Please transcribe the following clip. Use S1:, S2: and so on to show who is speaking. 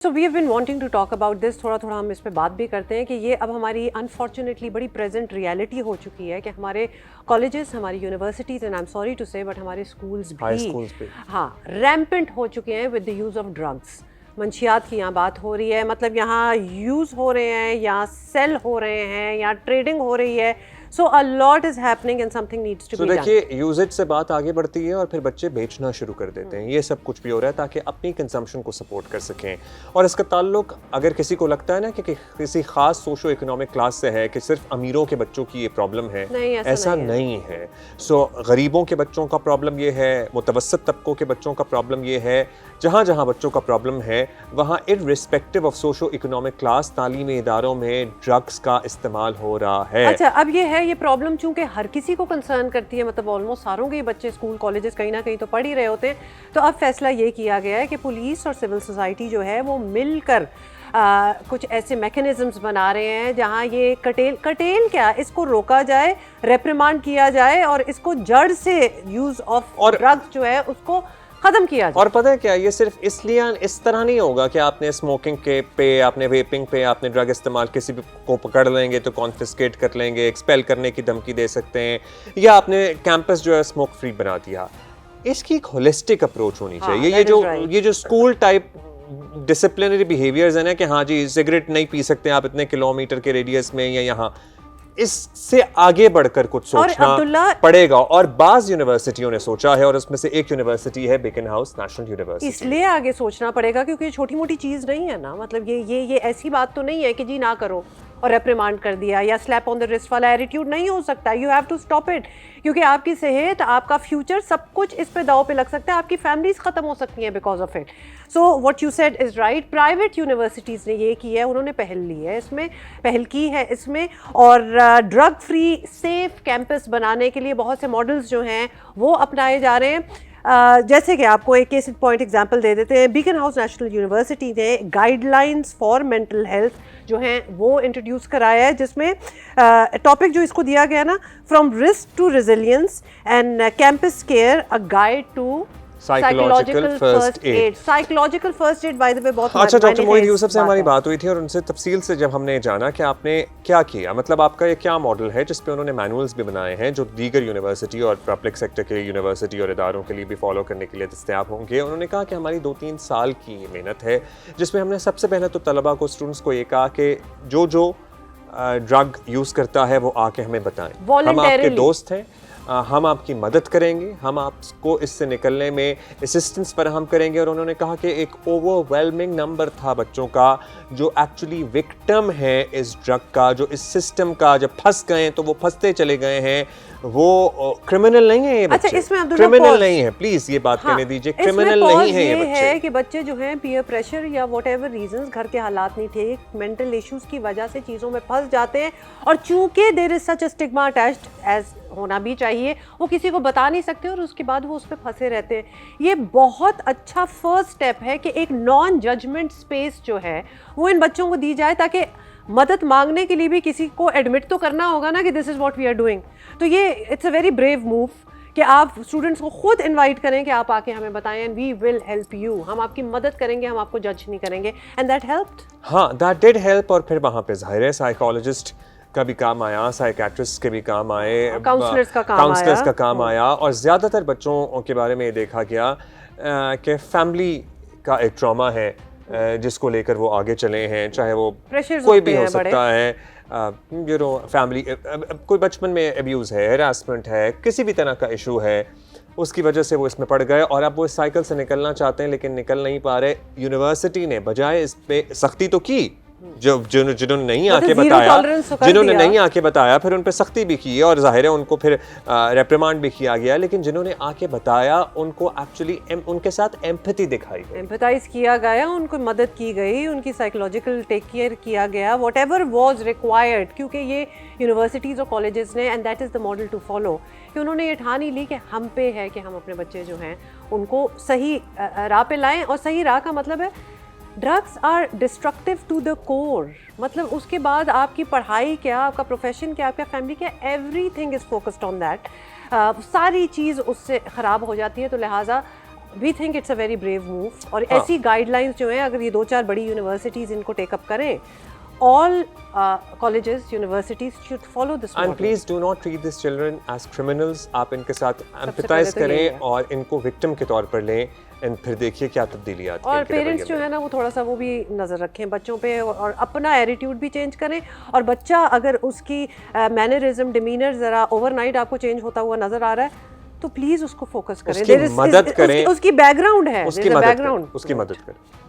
S1: So we have been wanting to talk about this, थोड़ा थोड़ा हम इस पे बात भी करते हैं कि ये अब हमारी अनफॉर्चुनेटली बड़ी प्रेजेंट रियलिटी हो चुकी है कि हमारे कॉलेजेस, हमारी universities and I am sorry to say but हमारे स्कूल्स भी हाँ रैम्पेंट हो चुके हैं with the use of drugs. मंशियात की यहाँ बात हो रही है, मतलब यहाँ यूज़ हो रहे हैं, यहाँ सेल हो रहे हैं, यहाँ ट्रेडिंग हो रही है। So a lot is happening and something needs to be done.
S2: देखिए, यूजेज से बात आगे बढ़ती है और फिर बच्चे बेचना शुरू कर देते हैं। ये सब कुछ भी हो रहा है ताकि अपनी कंजम्पशन को सपोर्ट कर सकें। और इसका ताल्लुक अगर किसी को लगता है ना कि किसी खास सोशो इकोनॉमिक क्लास से है कि सिर्फ अमीरों के बच्चों की ये प्रॉब्लम है, ऐसा नहीं है। सो गरीबों के बच्चों का प्रॉब्लम ये है, मुतवस्सित तबकों के बच्चों का प्रॉब्लम ये है। जहाँ जहाँ बच्चों का प्रॉब्लम है वहाँ irrespective of socio economic class तालीमी इदारों में ड्रग्स का इस्तेमाल हो रहा है।
S1: अच्छा, अब ये है, ये प्रॉब्लम चूंकि हर किसी को कंसर्न करती है, मतलब ऑलमोस्ट सारों के बच्चे स्कूल कॉलेजेस कहीं ना कहीं तो पढ़ ही रहे होते हैं। तो अब फैसला ये किया गया है कि पुलिस और सिविल सोसाइटी जो है वो मिलकर कुछ ऐसे मैकेनिज्म्स बना रहे हैं जहां ये कटेल क्या, इसको रोका जाए, रेप्रिमांड किया जाए और इसको जड़ से यूज ऑफ ड्रग्स जो है उसको खत्म किया जाए।
S2: और पता है क्या, ये सिर्फ इसलिए इस तरह नहीं होगा कि आपने स्मोकिंग के पे, आपने वेपिंग पे, आपने ड्रग इस्तेमाल किसी भी को पकड़ लेंगे तो कॉन्फिस्केट कर लेंगे, एक्सपेल करने की धमकी दे सकते हैं, या आपने कैंपस जो है स्मोक फ्री बना दिया। इसकी एक होलिस्टिक अप्रोच होनी चाहिए। ये जो स्कूल टाइप डिसिप्लिनरी बिहेवियर्स है ना कि हाँ जी सिगरेट नहीं पी सकते आप इतने किलोमीटर के रेडियस में या यहाँ, इससे आगे बढ़कर कुछ सोचना पड़ेगा। और बाज यूनिवर्सिटियों ने सोचा है और उसमें से एक यूनिवर्सिटी है बेकन हाउस नेशनल यूनिवर्सिटी।
S1: इसलिए आगे सोचना पड़ेगा क्योंकि ये छोटी मोटी चीज नहीं है ना, मतलब ये ऐसी बात तो नहीं है कि जी ना करो और रेप्रिमांड कर दिया या स्लैप ऑन द रिस्ट वाला एटीट्यूड नहीं हो सकता। You have to stop it, क्योंकि आपकी सेहत, आपका फ्यूचर, सब कुछ इस पे दाव पे लग सकता है, आपकी फैमिलीज खत्म हो सकती हैं because of it. So what you said is right. Private universities ने ये की है, उन्होंने पहल ली है, इसमें पहल की है इसमें, और ड्रग फ्री सेफ कैंपस बनाने के लिए बहुत से मॉडल्स जो हैं वो अपनाए जा रहे हैं। जैसे कि आपको एक केस पॉइंट एग्जांपल दे देते हैं, बीकन हाउस नेशनल यूनिवर्सिटी ने गाइडलाइंस फॉर मेंटल हेल्थ जो हैं वो इंट्रोड्यूस कराया है, जिसमें टॉपिक जो इसको दिया गया ना, from risk to resilience and campus care, a guide to psychological first aid. Psychological first aid by the way बहुत
S2: अच्छा, डॉक्टर मोहित यूसुफ से हमारी बात हुई थी और उनसे तफसील से जब हमने जाना कि आपने क्या किया, मतलब आपका ये क्या मॉडल है जिस पे उन्होंने मैनुअल्स भी बनाए हैं जो दीगर यूनिवर्सिटी और पब्लिक सेक्टर के यूनिवर्सिटी और इदारों के लिए भी फॉलो करने के लिए दस्तयाब होंगे। उन्होंने कहा कि हमारी 2-3 साल की मेहनत है जिसमें हमने सबसे पहले तो तलबा को, स्टूडेंट्स को ये कहा कि जो ड्रग यूज़ करता है वो आके हमें बताएं, हम आपके दोस्त हैं, हम आपकी मदद करेंगे, हम आपको इससे निकलने में असिस्टेंस फराहम करेंगे। और उन्होंने कहा कि एक ओवरवेलमिंग नंबर था बच्चों का जो एक्चुअली विक्टिम है इस ड्रग का, जो इस सिस्टम का जब फंस गए तो वो फंसते चले गए हैं, वो क्रिमिनल नहीं है ये बच्चे।
S1: अच्छा, इसमें
S2: क्रिमिनल नहीं है, प्लीज ये बात कहने दीजिए, क्रिमिनल नहीं है ये बच्चे।
S1: है कि बच्चे जो हैं पीयर प्रेशर या व्हाटएवर रीजंस, घर के हालात नहीं ठीक, मेंटल इश्यूज की वजह से चीज़ों में फंस जाते हैं, और चूंकि there is such a stigma attached, as होना भी चाहिए, वो किसी को बता नहीं सकते और उसके बाद वो उस पर फंसे रहते हैं। ये बहुत अच्छा फर्स्ट स्टेप है कि एक नॉन जजमेंट स्पेस जो है वो इन बच्चों को दी जाए, ताकि मदद मांगने के लिए भी किसी को एडमिट तो करना होगा ना कि this is what we are doing. तो ये it's a very brave move कि आप स्टूडेंट्स को खुद इनवाइट करें कि आप आके हमें बताएं and we will help you, हम आपकी मदद करेंगे, हम आपको जज नहीं करेंगे, एंड दैट हेल्प्ड।
S2: हाँ, दैट डिड हेल्प। और फिर वहाँ पे जाहिर है साइकोलॉजिस्ट का भी काम आया, साइकेट्रिस्ट के भी काम आए,
S1: काउंसलर्स का काम
S2: आया, और ज़्यादातर बच्चों के बारे में ये देखा गया कि फैमिली का एक ट्रॉमा है जिसको लेकर वो आगे चले हैं, चाहे वो कोई भी हो सकता है, फैमिली, कोई बचपन में अब्यूज़ है, हैरासमेंट है, किसी भी तरह का इशू है, उसकी वजह से वो इसमें पड़ गए और अब वो इस साइकिल से निकलना चाहते हैं लेकिन निकल नहीं पा रहे। यूनिवर्सिटी ने बजाय इस पे सख्ती तो की, जिन्होंने नहीं आके बताया, फिर उन पे सख्ती भी की और जाहिर है उनको फिर रेप्रिमांड भी किया गया, लेकिन जिन्होंने आके बताया उनको एक्चुअली उनके साथ एम्पैथी दिखाई गई,
S1: एम्पैथाइज किया गया, उनको मदद की गई, उनकी साइकोलॉजिकल टेक केयर किया गया, व्हाटएवर वाज रिक्वायर्ड, क्योंकि ये यूनिवर्सिटीज़ और कॉलेजेस ने, and that is the model to follow, कि उन्होंने ये ठान ही ली कि हम पे है कि हम अपने बच्चे जो हैं उनको सही राह पे लाएं। और सही राह का मतलब है drugs are destructive to the core, मतलब उसके बाद आपकी पढ़ाई क्या, आपका प्रोफेशन क्या, आपका फैमिली क्या, everything is focused on that. सारी चीज़ उससे ख़राब हो जाती है। तो लिहाजा we think it's a very brave move और
S2: हाँ।
S1: ऐसी गाइडलाइंस जो हैं अगर ये 2-4 बड़ी यूनिवर्सिटीज़ इनको टेकअप करें, all colleges, universities should follow this
S2: And
S1: model.
S2: please do not treat these children as criminals. आप इनके साथ
S1: पहले
S2: empathize
S1: तो यही है।
S2: करें और इनको victim के तौर पर लें and फिर देखिए क्या तब्दीली आती है
S1: और
S2: इनके
S1: पेरेंट्स
S2: रवैये
S1: जो
S2: में।
S1: है ना वो थोड़ा सा वो भी नज़र रखें बच्चों पे और अपना एटीट्यूड भी चेंज करें और बच्चा अगर उसकी मैनरिज्म डिमीनर ज़रा ओवरनाइट आपको चेंज होता हुआ नज़र आ रहा है तो प्लीज़ उसको फोकस करें।
S2: उसकी मदद करें।
S1: उसकी बैकग्राउंड है,
S2: उसकी मदद
S1: बैकग्राउंड
S2: करें, उसकी मदद करें।